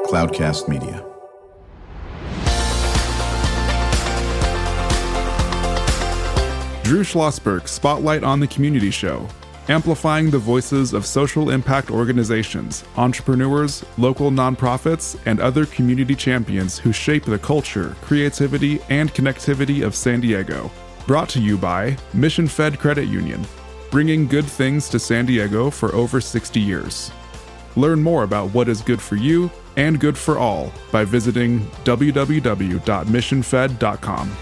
Cloudcast Media. Drew Schlosberg Spotlight on the Community Show, amplifying the voices of social impact organizations, entrepreneurs, local nonprofits, and other community champions who shape the culture, creativity, and connectivity of San Diego. Brought to you by Mission Fed Credit Union, bringing good things to San Diego for over 60 years. Learn more about what is good for you and good for all by visiting www.missionfed.com.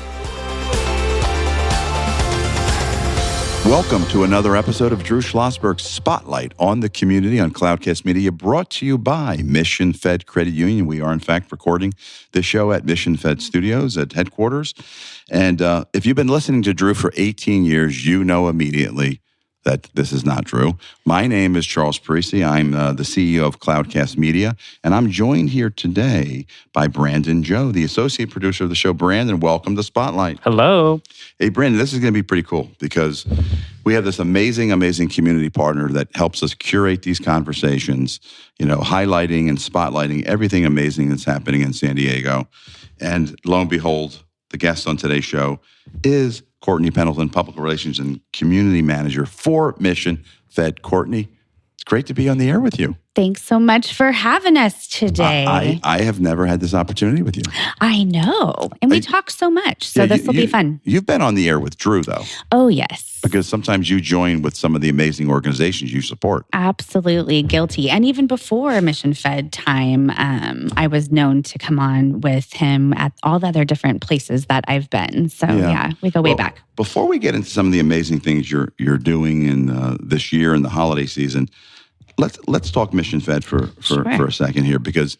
Welcome to another episode of Drew Schlosberg's Spotlight on the Community on Cloudcast Media, brought to you by Mission Fed Credit Union. We are, in fact, recording this show at Mission Fed Studios at headquarters. And if you've been listening to Drew for 18 years, you know immediately that this is not Drew. My name is Charles Parisi. I'm the CEO of Cloudcast Media, and I'm joined here today by Brandon Joe, the associate producer of the show. Brandon, welcome to Spotlight. Hello. Hey, Brandon, this is going to be pretty cool because we have this amazing community partner that helps us curate these conversations, highlighting and spotlighting everything amazing that's happening in San Diego. And lo and behold, the guest on today's show is Courtney Pendleton, Public Relations and Community Manager for Mission Fed. Courtney, it's great to be on the air with you. Thanks so much for having us today. I have never had this opportunity with you. I know. And we talk so much, so this will be fun. You've been on the air with Drew, though. Oh, yes. Because sometimes you join with some of the amazing organizations you support. Absolutely guilty. And even before Mission Fed time, I was known to come on with him at all the other different places that I've been. So yeah we go way back. Before we get into some of the amazing things you're doing in this year in the holiday season, let's talk Mission Fed for a second here, because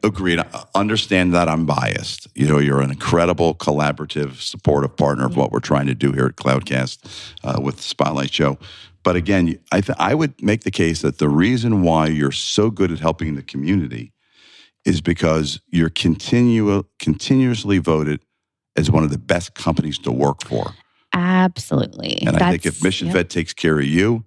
agreed, understand that I'm biased. You're an incredible, collaborative, supportive partner of what we're trying to do here at Cloudcast with the Spotlight Show. But again, I would make the case that the reason why you're so good at helping the community is because you're continuously voted as one of the best companies to work for. Absolutely. And I think if Mission Fed takes care of you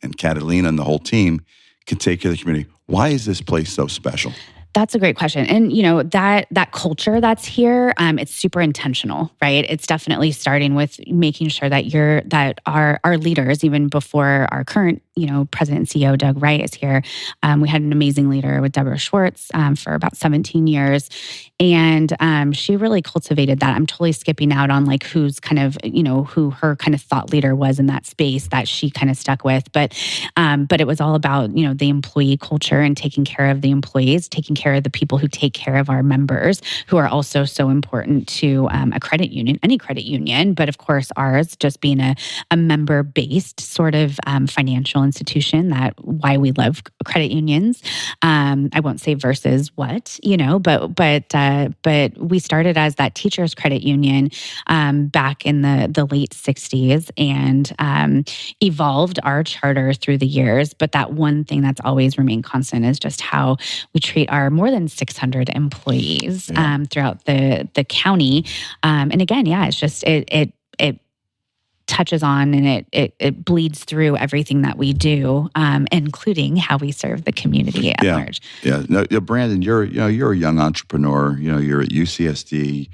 and Catalina and the whole team can take care of the community. Why is this place so special? That's a great question. And, that culture that's here, it's super intentional, right? It's definitely starting with making sure that our leaders, even before our current, President and CEO, Doug Wright, is here. We had an amazing leader with Deborah Schwartz for about 17 years. And she really cultivated that. I'm totally skipping out on who's kind of, who her kind of thought leader was in that space that she kind of stuck with. But it was all about, the employee culture and taking care of the employees, taking care of the people who take care of our members, who are also so important to a credit union, any credit union. But of course, ours just being a member-based sort of financial institution, that why we love credit unions. I won't say versus what, but we started as that teachers credit union back in the late 60s and evolved our charter through the years. But that one thing that's always remained constant is just how we treat our more than 600 employees throughout the county. And again, it's just it touches on and it bleeds through everything that we do, including how we serve the community at large. Yeah. No, Brandon, you're a young entrepreneur. You're at UCSD,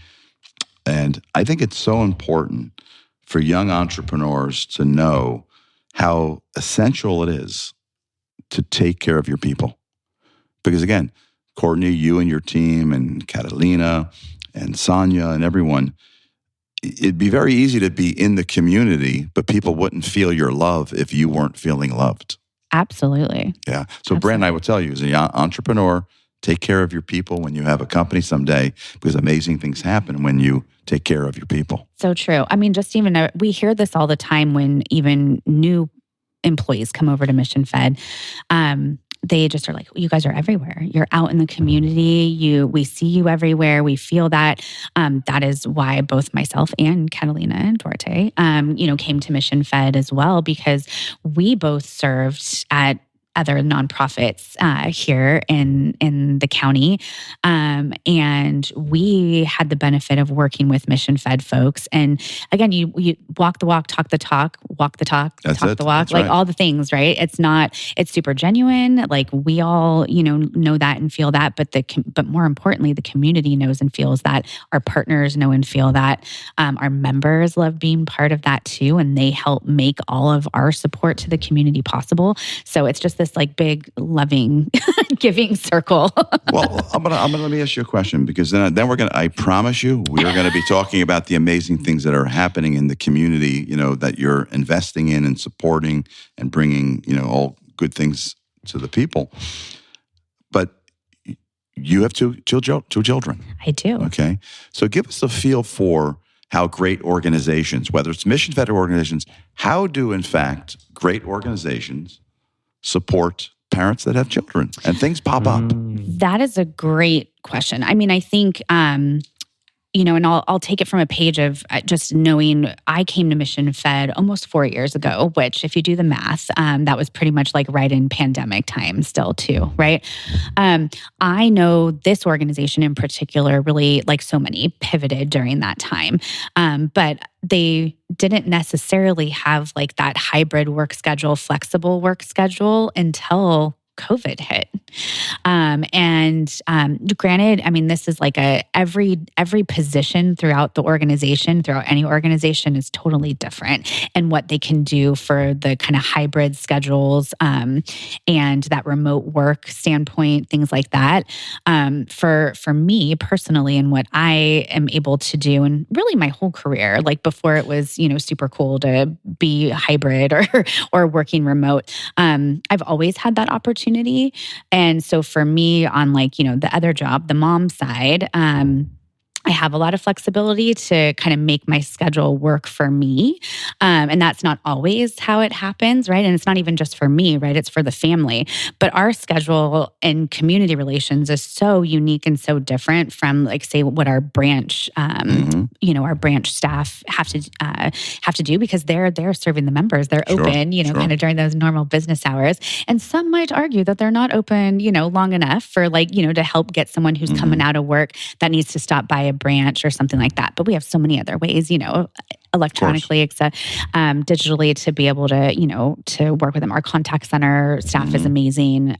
and I think it's so important for young entrepreneurs to know how essential it is to take care of your people. Because again, Courtney, you and your team, and Catalina, and Sonia, and everyone. It'd be very easy to be in the community, but people wouldn't feel your love if you weren't feeling loved. Absolutely. Yeah. So Brandon, I would tell you, as an entrepreneur, take care of your people when you have a company someday, because amazing things happen when you take care of your people. So true. I mean, just even, we hear this all the time when even new employees come over to Mission Fed. They just are like, you guys are everywhere. You're out in the community. We see you everywhere. We feel that. That is why both myself and Catalina and Duarte, came to Mission Fed as well, because we both served at other nonprofits here in the county. And we had the benefit of working with mission fed folks. And again, you walk the walk, talk the talk, walk the talk, That's talk it. the walk, That's like right. all the things, right? It's super genuine. Like we all, know that and feel that, but more importantly, the community knows and feels that. Our partners know and feel that. Our members love being part of that too. And they help make all of our support to the community possible. So it's just this like big, loving, giving circle. Well, I'm gonna let me ask you a question, because then I promise you, we are gonna be talking about the amazing things that are happening in the community, that you're investing in and supporting and bringing, all good things to the people. But you have two children. I do. Okay. So give us a feel for how great organizations, whether it's mission-fed organizations, how do, in fact, great organizations support parents that have children and things pop up? That is a great question. I mean, I think, and I'll take it from a page of just knowing I came to Mission Fed almost 4 years ago, which if you do the math, that was pretty much like right in pandemic time still too, right? I know this organization in particular really, like so many, pivoted during that time. But they didn't necessarily have like that hybrid work schedule, flexible work schedule until COVID hit. Granted, I mean, this is like every position throughout the organization, throughout any organization is totally different, and what they can do for the kind of hybrid schedules, and that remote work standpoint, things like that. For me personally, and what I am able to do, and really my whole career, like before it was, super cool to be hybrid or working remote. I've always had that opportunity. And so for me on the other job, the mom side, I have a lot of flexibility to kind of make my schedule work for me. And that's not always how it happens, right? And it's not even just for me, right? It's for the family. But our schedule and community relations is so unique and so different from say what our branch, our branch staff have to do, because they're serving the members. They're open, kind of during those normal business hours. And some might argue that they're not open, long enough for to help get someone who's coming out of work that needs to stop by a branch or something like that. But we have so many other ways, electronically, digitally, to be able to work with them. Our contact center staff is amazing.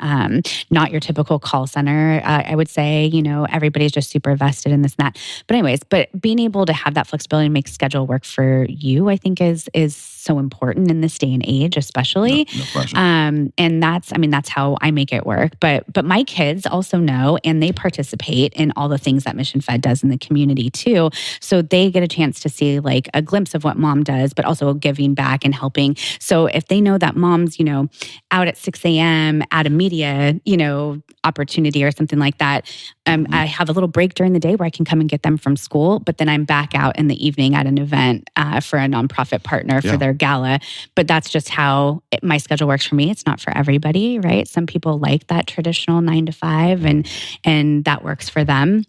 Not your typical call center. I would say, everybody's just super vested in this and that. But anyways, being able to have that flexibility and make schedule work for you, I think is so important in this day and age, especially. No question. And that's how I make it work. But my kids also know, and they participate in all the things that Mission Fed does in the community too. So they get a chance to see a glimpse of what mom does, but also giving back and helping. So if they know that mom's, out at 6 a.m. at a media, opportunity or something like that, I have a little break during the day where I can come and get them from school, but then I'm back out in the evening at an event for a nonprofit partner for their gala. But that's just how my schedule works for me. It's not for everybody, right? Some people like that traditional 9 to 5 and that works for them.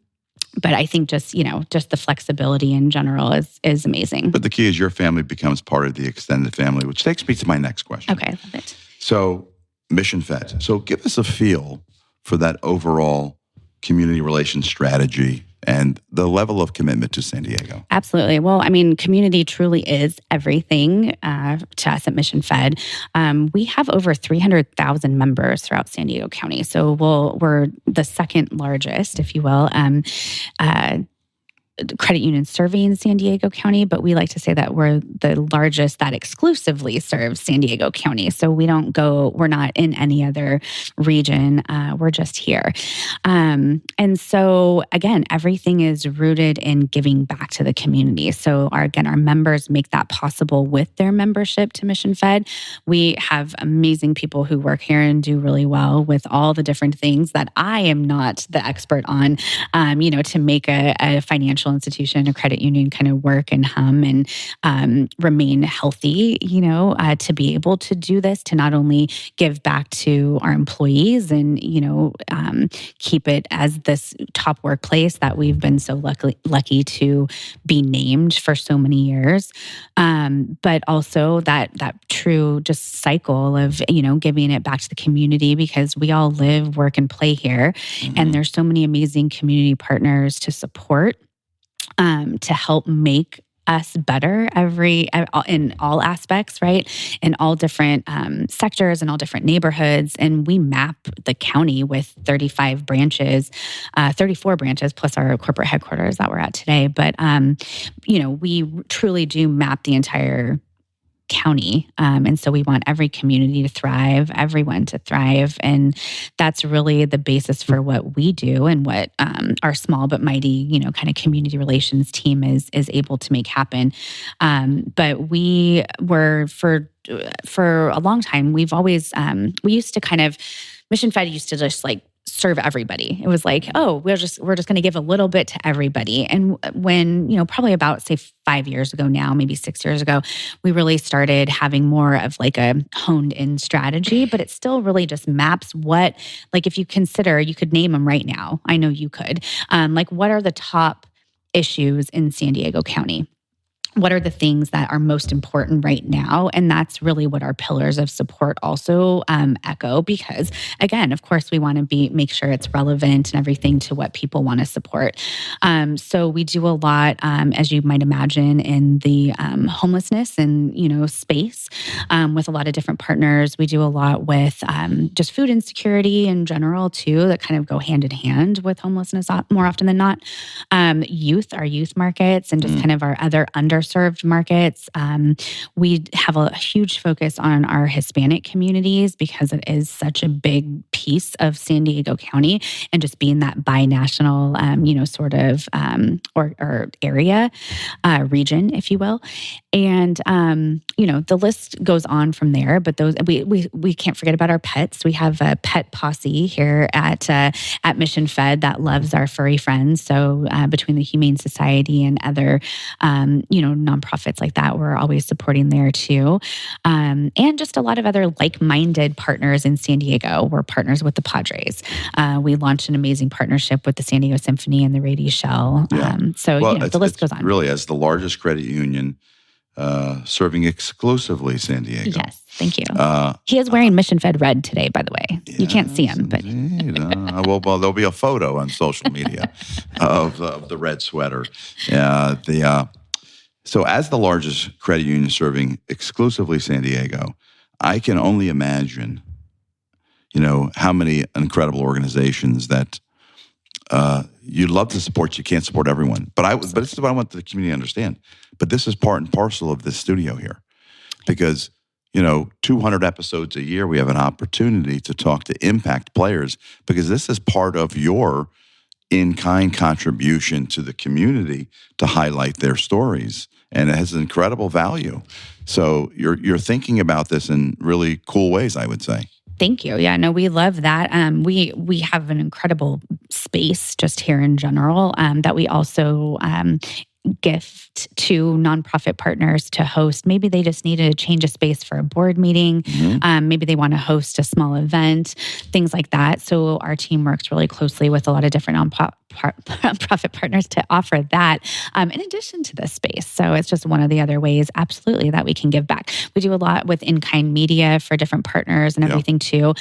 But I think just the flexibility in general is amazing. But the key is your family becomes part of the extended family, which takes me to my next question. Okay, I love it. So Mission Fed. So give us a feel for that overall community relations strategy and the level of commitment to San Diego. Absolutely. Well, I mean, community truly is everything to us at Mission Fed. We have over 300,000 members throughout San Diego County. So we're the second largest, if you will, credit union serving San Diego County, but we like to say that we're the largest that exclusively serves San Diego County. So we're not in any other region. We're just here. And so again, everything is rooted in giving back to the community. So our members make that possible with their membership to Mission Fed. We have amazing people who work here and do really well with all the different things that I am not the expert on, to make a financial financial institution, a credit union kind of work and hum and remain healthy, to be able to do this, to not only give back to our employees and, keep it as this top workplace that we've been so lucky to be named for so many years. But also that true just cycle of, giving it back to the community, because we all live, work, and play here. Mm-hmm. And there's so many amazing community partners to support, to help make us better in all aspects, right? In all different sectors and all different neighborhoods. And we map the county with 35 branches, 34 branches, plus our corporate headquarters that we're at today. But, we truly do map the entire county. And so we want every community to thrive, everyone to thrive. And that's really the basis for what we do and what our small but mighty, kind of community relations team is able to make happen. But we were for a long time, we've always, we used to kind of, Mission Fed used to just like serve everybody. It was like, oh, we're just going to give a little bit to everybody. And when, probably about, say, 5 years ago now, maybe 6 years ago, we really started having more of like a honed in strategy, but it still really just maps what, like if you consider, you could name them right now. I know you could. Like what are the top issues in San Diego County? What are the things that are most important right now? And that's really what our pillars of support also echo, because again, of course, we want to make sure it's relevant and everything to what people want to support. So we do a lot, as you might imagine, in the homelessness and, space with a lot of different partners. We do a lot with just food insecurity in general too, that kind of go hand in hand with homelessness more often than not. Our youth markets and just kind of our other underserved markets. We have a huge focus on our Hispanic communities because it is such a big piece of San Diego County, and just being that binational, sort of or area, region, if you will. And the list goes on from there. But those we can't forget about our pets. We have a pet posse here at Mission Fed that loves our furry friends. So between the Humane Society and other nonprofits like that, we're always supporting there too. And just a lot of other like-minded partners in San Diego. We're partners with the Padres. We launched an amazing partnership with the San Diego Symphony and the Rady Shell. Yeah. The list goes on. Really, as the largest credit union serving exclusively San Diego. Yes, thank you. He is wearing Mission Fed red today, by the way. Yes, you can't see him, but well, there'll be a photo on social media of the red sweater. So as the largest credit union serving exclusively San Diego, I can only imagine, how many incredible organizations that you'd love to support. You can't support everyone. But this is what I want the community to understand. But this is part and parcel of this studio here. Because, 200 episodes a year, we have an opportunity to talk to impact players, because this is part of your in-kind contribution to the community to highlight their stories. And it has incredible value. So you're thinking about this in really cool ways, I would say. Thank you. Yeah, no, we love that. We have an incredible space just here in general that we also gift to nonprofit partners to host. Maybe they just need to change a space for a board meeting. Mm-hmm. Maybe they want to host a small event, things like that. So our team works really closely with a lot of different nonprofit partners to offer that in addition to this space. So it's just one of the other ways, absolutely, that we can give back. We do a lot with in-kind media for different partners and everything too.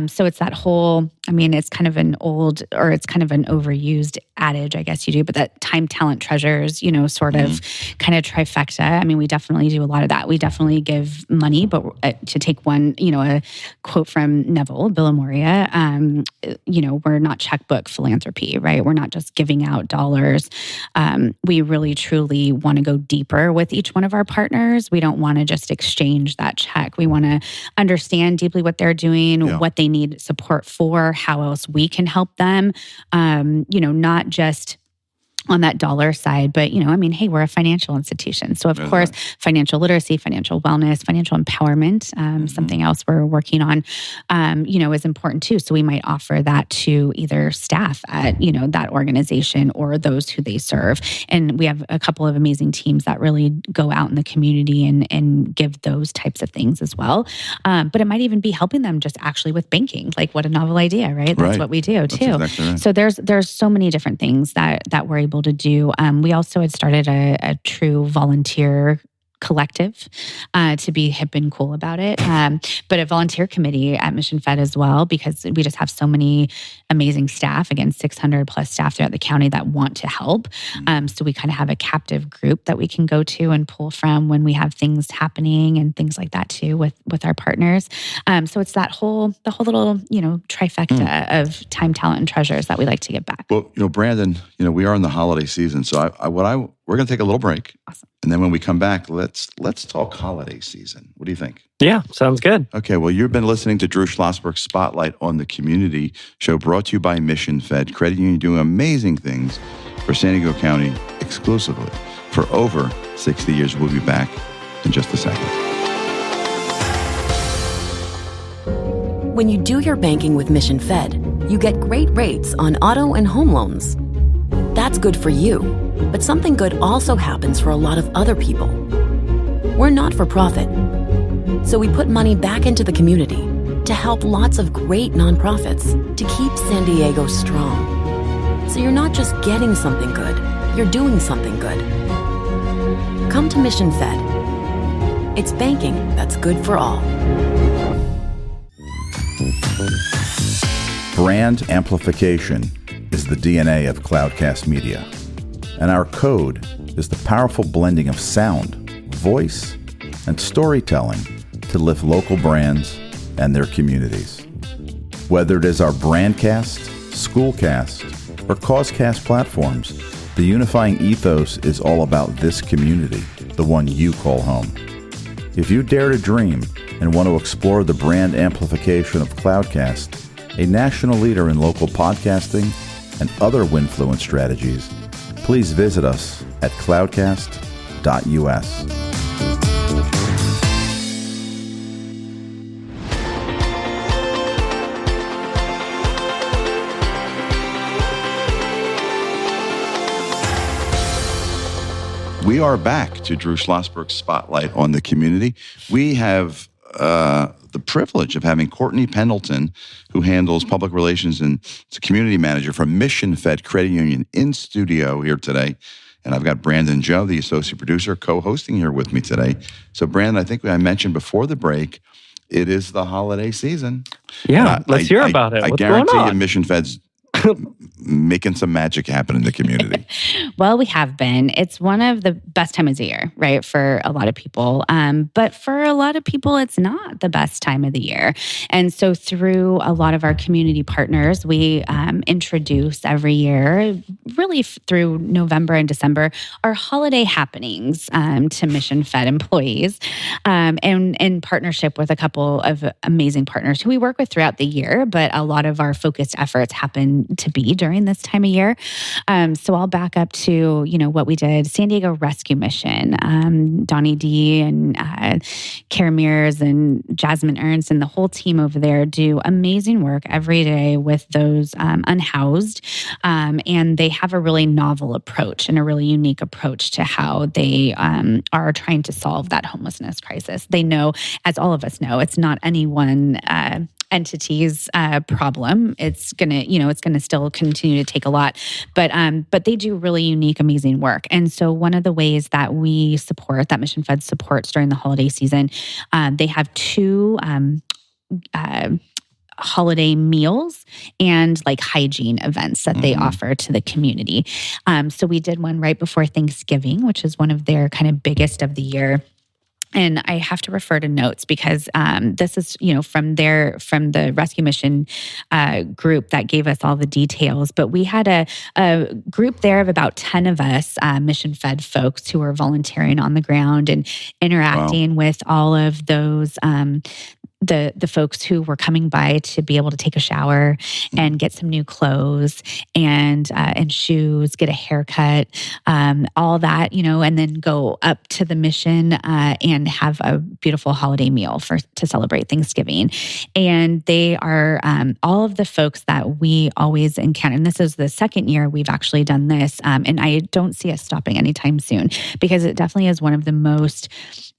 So it's that whole, it's kind of an old, or it's kind of an overused adage, I guess you do, but that time, talent, treasures, sort of kind of trifecta. We definitely do a lot of that. We definitely give money, but to take one, a quote from Neville, Bill Moria, we're not checkbook philanthropy, right? We're not just giving out dollars. We really, truly want to go deeper with each one of our partners. We don't want to just exchange that check. We want to understand deeply what they're doing, what they need support for, how else we can help them, not just on that dollar side. But, hey, we're a financial institution. So, of course, financial literacy, financial wellness, financial empowerment, something else we're working on, is important too. So we might offer that to either staff at, that organization or those who they serve. And we have a couple of amazing teams that really go out in the community and give those types of things as well. But it might even be helping them just actually with banking. Like, what a novel idea, right? That's what we do too. Exactly right. So there's so many different things that we're able to do. We also had started a true volunteer collective to be hip and cool about it, but a volunteer committee at Mission Fed as well, because we just have so many amazing staff, again, 600 plus staff throughout the county that want to help. So we kind of have a captive group that we can go to and pull from when we have things happening and things like that too with our partners. So it's the whole little, trifecta of time, talent, and treasures that we like to give back. Well, Brandon, we are in the holiday season, so we're going to take a little break. Awesome. And then when we come back, let's talk holiday season. What do you think? Yeah, sounds good. Okay, well, you've been listening to Drew Schlosberg Spotlight on the Community show, brought to you by Mission Fed, credit union doing amazing things for San Diego County exclusively for over 60 years. We'll be back in just a second. When you do your banking with Mission Fed, you get great rates on auto and home loans. That's good for you, but something good also happens for a lot of other people. We're not for profit, so we put money back into the community to help lots of great nonprofits to keep San Diego strong. So you're not just getting something good, you're doing something good. Come to Mission Fed. It's banking that's good for all. Brand amplification is the DNA of Cloudcast Media, and our code is the powerful blending of sound, voice, and storytelling to lift local brands and their communities. Whether it is our Brandcast, Schoolcast, or Causecast platforms, the unifying ethos is all about this community, the one you call home. If you dare to dream and want to explore the brand amplification of Cloudcast, a national leader in local podcasting and other Winfluence strategies, please visit us at cloudcast.us. We are back to Drew Schlosberg's Spotlight on the Community. We have the privilege of having Courtney Pendleton, who handles public relations and is a community manager for Mission Fed Credit Union, in studio here today. And I've got Brandon Joe, the associate producer, co-hosting here with me today. So, Brandon, I think I mentioned before the break, it is the holiday season. Yeah, let's hear about it. What's guarantee you Mission Fed's making some magic happen in the community. Well, we have been. It's one of the best times of year, right, for a lot of people. But for a lot of people, it's not the best time of the year. And so through a lot of our community partners, we introduce every year, really through November and December, our holiday happenings to Mission Fed employees, and in partnership with a couple of amazing partners who we work with throughout the year. But a lot of our focused efforts happen to be during this time of year. So I'll back up to, what we did. San Diego Rescue Mission, Donnie D and Kara Mears and Jasmine Ernst and the whole team over there do amazing work every day with those unhoused. And they have a really novel approach and a really unique approach to how they are trying to solve that homelessness crisis. They know, as all of us know, it's not any one entity's problem. It's gonna still continue to take a lot, but they do really unique, amazing work. And so one of the ways that we support, that Mission Fed supports during the holiday season, they have two holiday meals and like hygiene events that they offer to the community. So we did one right before Thanksgiving, which is one of their kind of biggest of the year. And I have to refer to notes because this is, from the rescue mission group that gave us all the details. But we had a group there of about 10 of us, Mission Fed folks who were volunteering on the ground and interacting with all of those the folks who were coming by to be able to take a shower and get some new clothes and shoes, get a haircut, all that, and then go up to the mission and have a beautiful holiday meal to celebrate Thanksgiving. And they are all of the folks that we always encounter. And this is the second year we've actually done this. And I don't see us stopping anytime soon, because it definitely is one of the most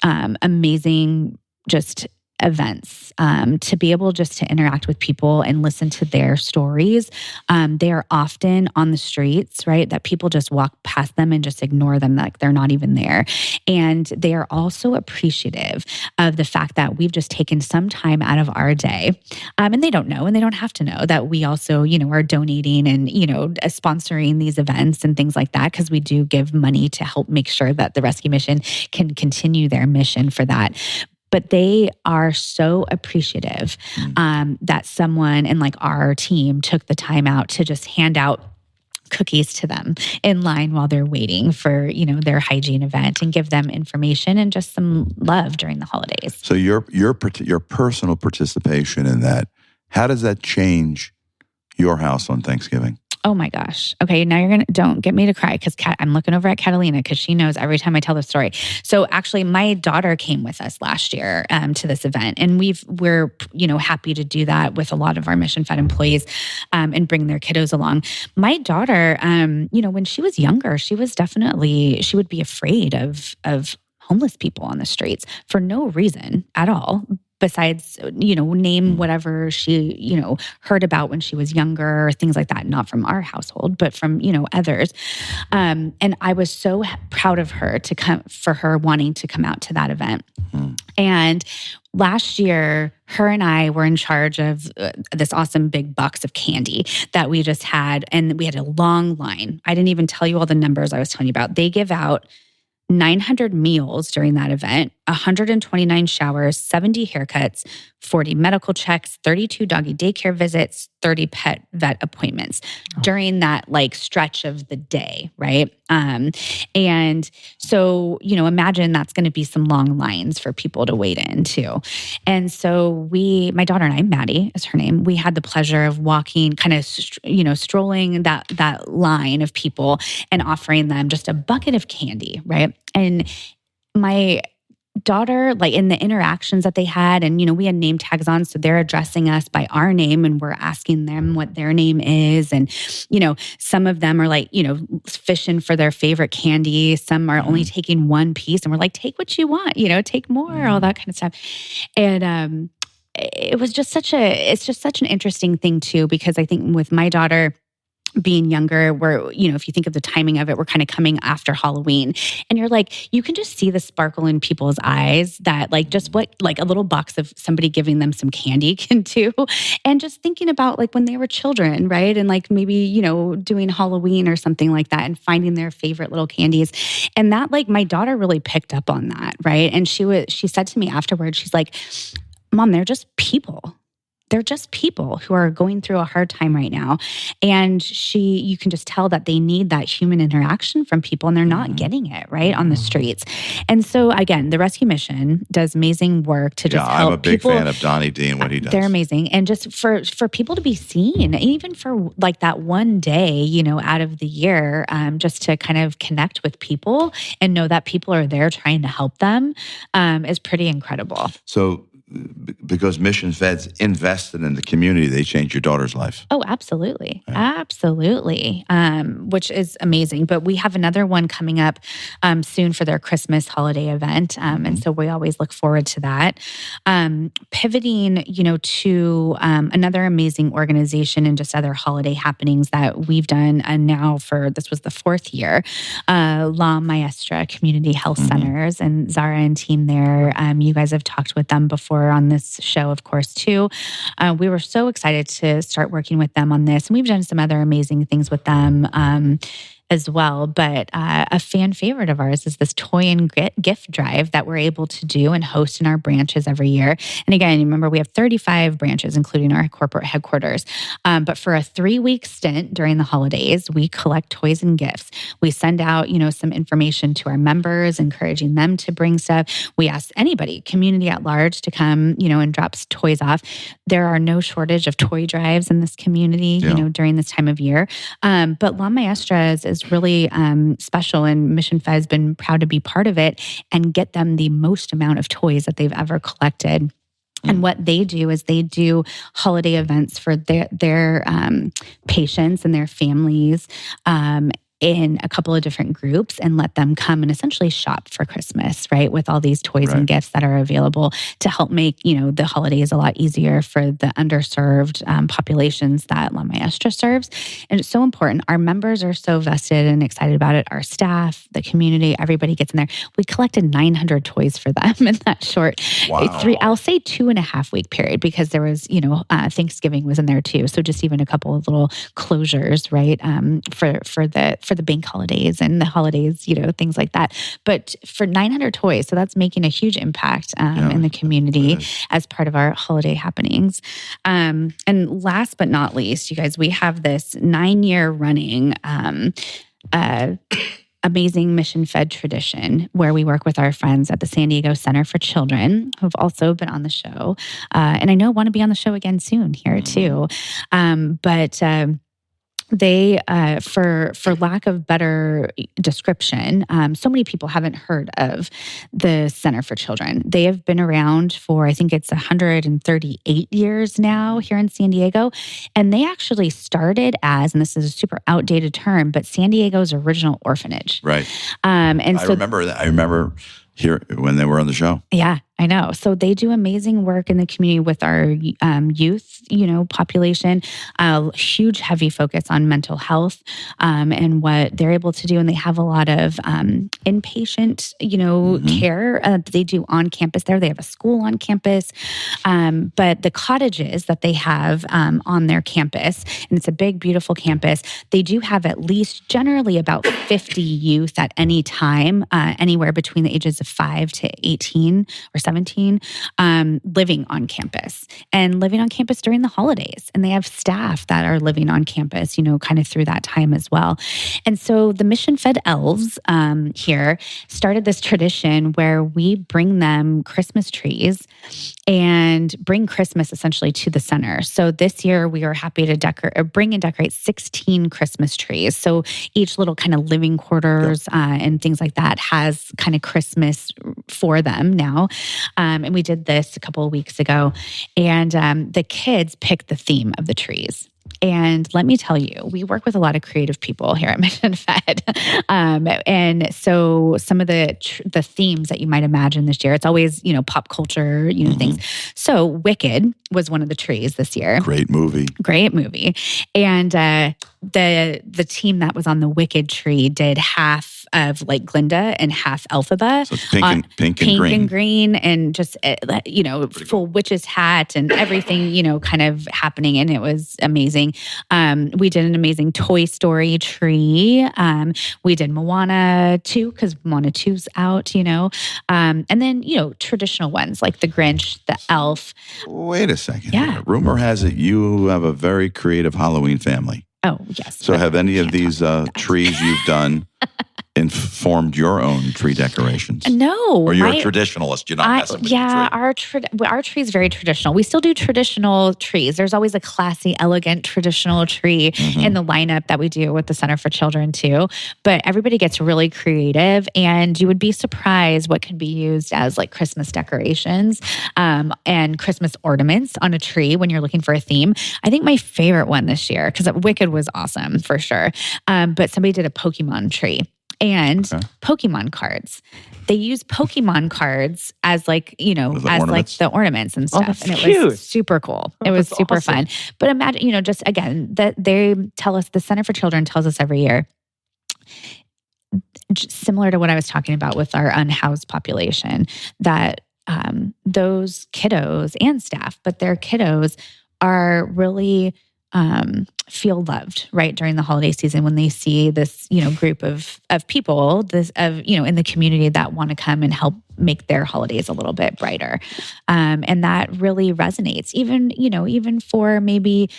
amazing just events to be able just to interact with people and listen to their stories. They are often on the streets, right? That people just walk past them and just ignore them, like they're not even there. And they are also appreciative of the fact that we've just taken some time out of our day. And they don't know, and they don't have to know that we also, are donating and, sponsoring these events and things like that, because we do give money to help make sure that the rescue mission can continue their mission for that. But they are so appreciative that someone in like our team took the time out to just hand out cookies to them in line while they're waiting for, their hygiene event, and give them information and just some love during the holidays. So your personal participation in that, how does that change your house on Thanksgiving? Oh my gosh. Okay, now don't get me to cry, because I'm looking over at Catalina because she knows every time I tell the story. So actually my daughter came with us last year to this event, and we're happy to do that with a lot of our Mission Fed employees and bring their kiddos along. My daughter, when she was younger, she would be afraid of homeless people on the streets for no reason at all. Besides, name whatever she, heard about when she was younger, things like that, not from our household, but from, others. And I was so proud of her for her wanting to come out to that event. Mm-hmm. And last year, her and I were in charge of this awesome big box of candy that we just had. And we had a long line. I didn't even tell you all the numbers I was telling you about. They give out 900 meals during that event, 129 showers, 70 haircuts, 40 medical checks, 32 doggy daycare visits, 30 pet vet appointments during that stretch of the day, right? And so, imagine that's going to be some long lines for people to wait in too. And so my daughter and I, Maddie is her name, we had the pleasure of walking, kind of, strolling that line of people and offering them just a bucket of candy, right? And my daughter, in the interactions that they had, and, we had name tags on, so they're addressing us by our name and we're asking them what their name is. And, some of them are fishing for their favorite candy. Some are only taking one piece, and we're like, take what you want, take more, all that kind of stuff. And it's just such an interesting thing too, because I think with my daughter being younger, if you think of the timing of it, we're kind of coming after Halloween, and you can just see the sparkle in people's eyes that just what a little box of somebody giving them some candy can do. And just thinking about when they were children, right? And maybe, doing Halloween or something like that and finding their favorite little candies. And that my daughter really picked up on that, right? And she said to me afterwards, she's like, Mom, they're just people. They're just people who are going through a hard time right now. And you can just tell that they need that human interaction from people, and they're not getting it right on the streets. And so again, the rescue mission does amazing work to just help people. I'm a big fan of Donnie D and what he does. They're amazing. And just for people to be seen, even for that one day, out of the year, just to kind of connect with people and know that people are there trying to help them is pretty incredible. So, because Mission Feds invested in the community, they changed your daughter's life. Oh, absolutely. Yeah. Absolutely. Which is amazing. But we have another one coming up soon for their Christmas holiday event. And so we always look forward to that. Pivoting, to another amazing organization and just other holiday happenings that we've done now this was the fourth year, La Maestra Community Health Centers, and Zara and team there. You guys have talked with them before on this show, of course, too. We were so excited to start working with them on this, and we've done some other amazing things with them. as well. But a fan favorite of ours is this toy and gift drive that we're able to do and host in our branches every year. And again, remember, we have 35 branches, including our corporate headquarters. But for a 3-week stint during the holidays, we collect toys and gifts. We send out, some information to our members, encouraging them to bring stuff. We ask anybody, community at large, to come, and drop toys off. There are no shortage of toy drives in this community, during this time of year. But La Maestra is really special, and Mission Fed has been proud to be part of it and get them the most amount of toys that they've ever collected. And what they do is they do holiday events for their patients and their families in a couple of different groups, and let them come and essentially shop for Christmas, right? With all these toys and gifts that are available to help make, the holidays a lot easier for the underserved populations that La Maestra serves. And it's so important. Our members are so vested and excited about it. Our staff, the community, everybody gets in there. We collected 900 toys for them in that short, I'll say 2.5 week period, because there was, Thanksgiving was in there too. So just even a couple of little closures, right? For the bank holidays and the holidays, things like that. But for 900 toys, so that's making a huge impact in the community as part of our holiday happenings. And last but not least, you guys, we have this 9-year running amazing Mission Fed tradition where we work with our friends at the San Diego Center for Children, who've also been on the show. And I know want to be on the show again soon here too. But they, for lack of better description, so many people haven't heard of the Center for Children. They have been around for, I think it's 138 years now here in San Diego. And they actually started as, and this is a super outdated term, but San Diego's original orphanage. Right. And I remember that. I remember here when they were on the show. Yeah, I know. So they do amazing work in the community with our youth, population, huge heavy focus on mental health and what they're able to do. And they have a lot of inpatient, care that they do on campus there. They have a school on campus. But the cottages that they have on their campus, and it's a big, beautiful campus, they do have at least generally about 50 youth at any time, anywhere between the ages of 5 to 18 or 17, living on campus and living on campus during the holidays. And they have staff that are living on campus, kind of through that time as well. And so the Mission Fed elves here started this tradition where we bring them Christmas trees and bring Christmas essentially to the center. So this year we are happy to bring and decorate 16 Christmas trees. So each little kind of living quarters and things like that has kind of Christmas for them now. And we did this a couple of weeks ago. And the kids picked the theme of the trees. And let me tell you, we work with a lot of creative people here at Mission Fed. And so some of the themes that you might imagine this year, it's always, pop culture, things. So Wicked was one of the trees this year. Great movie. And the team that was on the Wicked tree did half of like Glinda and half Elphaba. So pink and green and just, full witch's hat and everything, kind of happening. And it was amazing. We did an amazing Toy Story tree. We did Moana 2 because Moana 2's out, and then, traditional ones like the Grinch, the Elf. Wait a second. Yeah. Rumor has it you have a very creative Halloween family. Oh, yes. So have any of these trees you've done informed your own tree decorations? No. Or you're a traditionalist. You're not messing with the tree. Our tree is very traditional. We still do traditional trees. There's always a classy, elegant, traditional tree in the lineup that we do with the Center for Children too. But everybody gets really creative, and you would be surprised what can be used as like Christmas decorations and Christmas ornaments on a tree when you're looking for a theme. I think my favorite one this year, because Wicked was awesome for sure, but somebody did a Pokemon tree. And Pokemon cards. They use Pokemon cards as like, like the ornaments and stuff. Oh, and it cute. was super cool. It was super fun. But imagine, just again, that they tell us, the Center for Children tells us every year, similar to what I was talking about with our unhoused population, that those kiddos and staff, but their kiddos are really feel loved, right, during the holiday season when they see this, group of people, in the community that want to come and help make their holidays a little bit brighter. And that really resonates, even for maybe,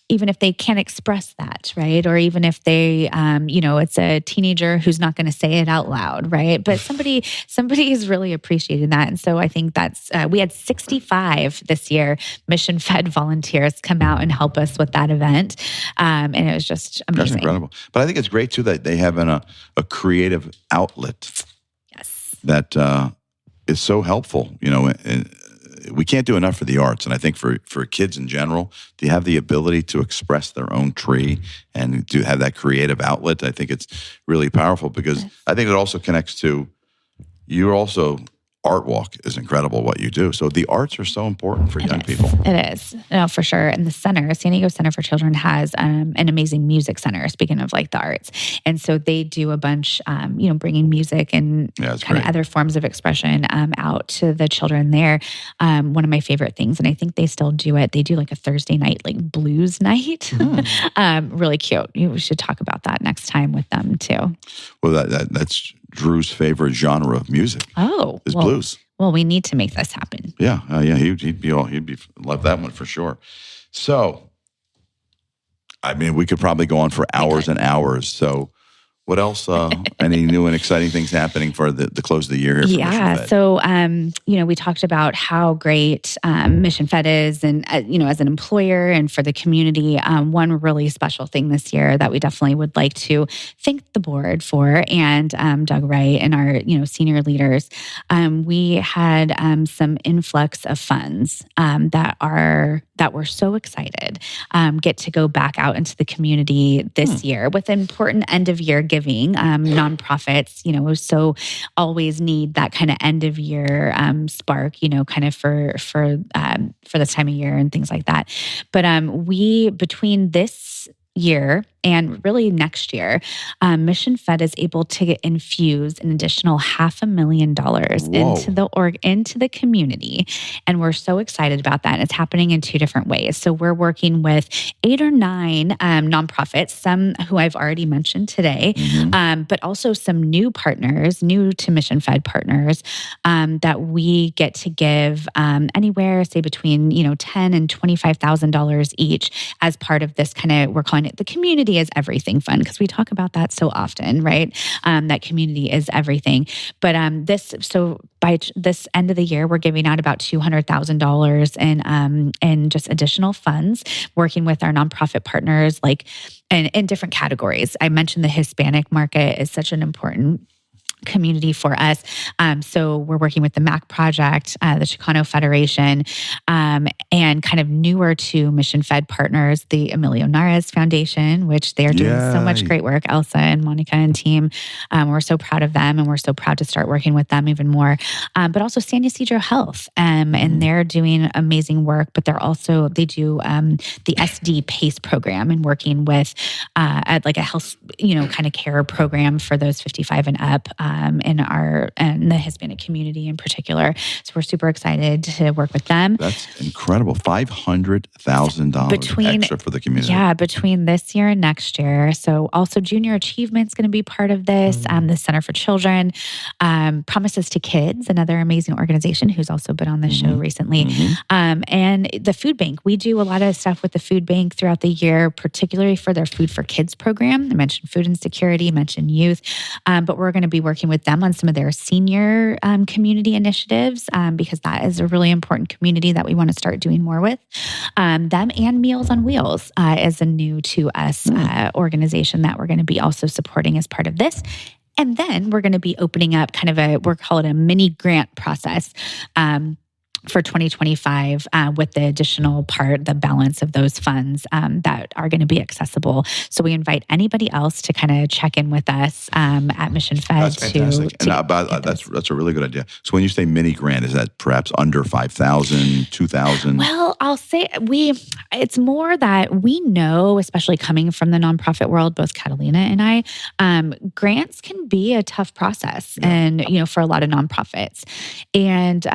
even if they can't express that, right? Or even if they, it's a teenager who's not going to say it out loud, right? But somebody is really appreciating that. And so I think that's, we had 65 this year Mission Fed volunteers come out and help us with that event. And it was just amazing. That's incredible. But I think it's great too that they have a creative outlet. Yes. That is so helpful, and we can't do enough for the arts. And I think for kids in general, to have the ability to express their own tree and to have that creative outlet, I think it's really powerful because I think it also connects to, you're also, Art Walk is incredible what you do. So the arts are so important for young people. It is. No, for sure. And the center, San Diego Center for Children has an amazing music center, speaking of like the arts. And so they do a bunch, bringing music and kind of other forms of expression out to the children there. One of my favorite things, and I think they still do it, they do like a Thursday night, like blues night. Really cute. We should talk about that next time with them too. Well, that's Drew's favorite genre of music. Is blues. Well, we need to make this happen. Yeah, he'd love that one for sure. So, I mean, we could probably go on for hours and hours. So, what else? Any new and exciting things happening for the close of the year here for Mission Fed? So, we talked about how great Mission Fed is and, as an employer and for the community. One really special thing this year that we definitely would like to thank the board for and Doug Wright and our, senior leaders. We had some influx of funds that we're so excited get to go back out into the community this year with important end of year giving. Nonprofits, so always need that kind of end of year spark, kind of for this time of year and things like that. But we, between this year and really next year, Mission Fed is able to infuse an additional $500,000 into the community, and we're so excited about that. And it's happening in two different ways. So we're working with 8 or 9 nonprofits, some who I've already mentioned today, but also some new partners, new to Mission Fed partners that we get to give anywhere, say between $10,000 and $25,000 each as part of this kind of, we're calling it the Community is Everything Fund, because we talk about that so often, right? That community is everything. But by this end of the year, we're giving out about $200,000 in just additional funds, working with our nonprofit partners, in different categories. I mentioned the Hispanic market is such an important community for us. So we're working with the MAC Project, the Chicano Federation, and kind of newer to Mission Fed partners, the Emilio Nares Foundation, which they are doing so much great work, Elsa and Monica and team. We're so proud of them, and we're so proud to start working with them even more. But also San Ysidro Health, and they're doing amazing work, but they do the SD PACE program and working with like a health, kind of care program for those 55 and up, in the Hispanic community in particular. So we're super excited to work with them. That's incredible. $500,000 extra for the community. Yeah, between this year and next year. So also Junior Achievement's going to be part of this. The Center for Children, Promises to Kids, another amazing organization who's also been on the show recently. And the Food Bank. We do a lot of stuff with the Food Bank throughout the year, particularly for their Food for Kids program. I mentioned food insecurity, mentioned youth, but we're going to be working with them on some of their senior community initiatives because that is a really important community that we want to start doing more with. Them and Meals on Wheels is a new to us organization that we're going to be also supporting as part of this. And then we're going to be opening up kind of we'll call it a mini grant process for 2025 with the additional the balance of those funds that are going to be accessible. So we invite anybody else to kind of check in with us at Mission Fed. That's fantastic. That's a really good idea. So when you say mini grant, is that perhaps under 5,000, 2,000? Well, I'll say it's more that we know, especially coming from the nonprofit world, both Catalina and I, grants can be a tough process and, for a lot of nonprofits. And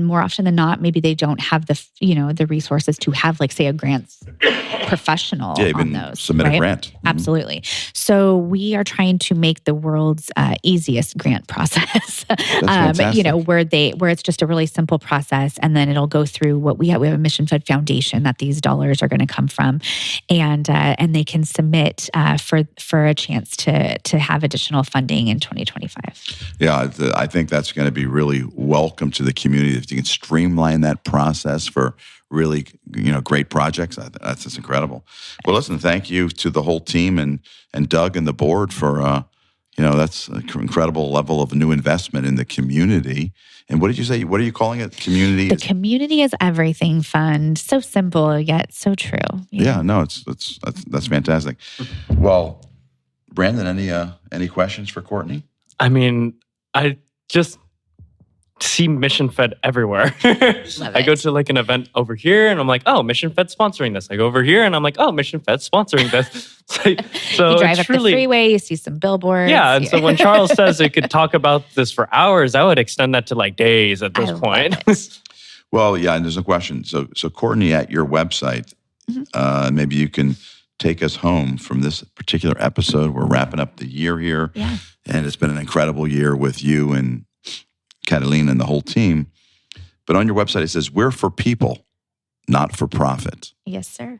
more often often than not, maybe they don't have the resources to have, like, say, a grants professional on those. Submit a grant. Mm-hmm. Absolutely. So we are trying to make the world's easiest grant process. Where it's just a really simple process, and then it'll go through what we have. We have a mission fed foundation that these dollars are going to come from, and they can submit for a chance to have additional funding in 2025. Yeah, I think that's going to be really welcome to the community if you can streamline that process for really great projects. That's just incredible. Well, listen, thank you to the whole team and Doug and the board for that's an incredible level of new investment in the community. And what did you say? What are you calling it? Community? The Community is Everything Fund. So simple, yet so true. Yeah, no, that's fantastic. Well, Brandon, any questions for Courtney? I mean, I just see Mission Fed everywhere. I go to like an event over here and I'm like, oh, Mission Fed's sponsoring this. I go over here and I'm like, oh, Mission Fed's sponsoring this. So you drive up the freeway, you see some billboards. Yeah, and so when Charles says it could talk about this for hours, I would extend that to like days at this point. Well, yeah, and there's no question. So Courtney, at your website, maybe you can take us home from this particular episode. We're wrapping up the year here. Yeah. And it's been an incredible year with you and Catalina and the whole team. But on your website, it says, we're for people, not for profit. Yes, sir.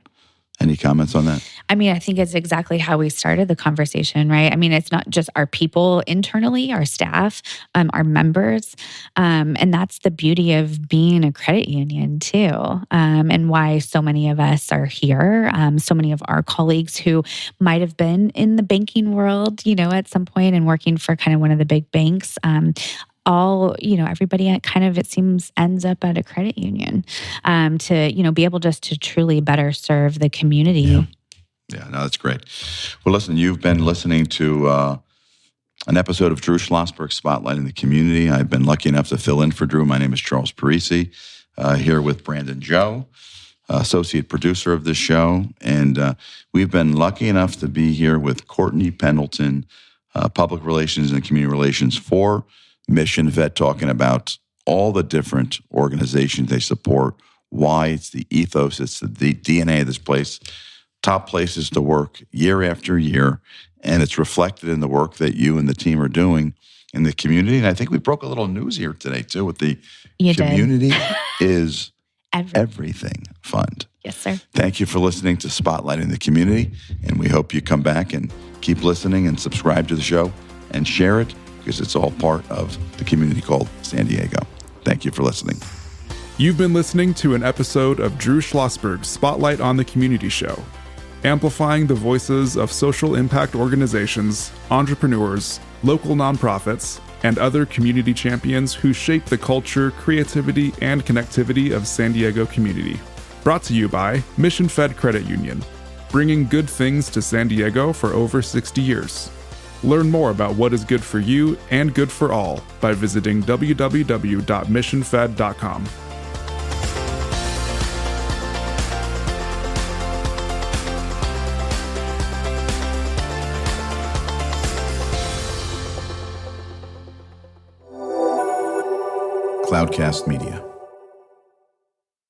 Any comments on that? I mean, I think it's exactly how we started the conversation, right? I mean, it's not just our people internally, our staff, our members. And that's the beauty of being a credit union too. And why so many of us are here. So many of our colleagues who might have been in the banking world, at some point and working for kind of one of the big banks, everybody kind of, it seems, ends up at a credit union to, be able just to truly better serve the community. Yeah, no, that's great. Well, listen, you've been listening to an episode of Drew Schlosberg Spotlighting the Community. I've been lucky enough to fill in for Drew. My name is Charles Parisi, here with Brandon Joe, associate producer of this show. And we've been lucky enough to be here with Courtney Pendleton, public relations and community relations for Mission Fed, talking about all the different organizations they support, why it's the ethos, it's the DNA of this place, top places to work year after year, and it's reflected in the work that you and the team are doing in the community. And I think we broke a little news here today, too, with the Community is Everything Fund. Yes, sir. Thank you for listening to Spotlighting the Community, and we hope you come back and keep listening and subscribe to the show and share it, because it's all part of the community called San Diego. Thank you for listening. You've been listening to an episode of Drew Schlosberg's Spotlight on the Community Show, amplifying the voices of social impact organizations, entrepreneurs, local nonprofits, and other community champions who shape the culture, creativity, and connectivity of San Diego community. Brought to you by Mission Fed Credit Union, bringing good things to San Diego for over 60 years. Learn more about what is good for you and good for all by visiting www.missionfed.com. Cloudcast Media.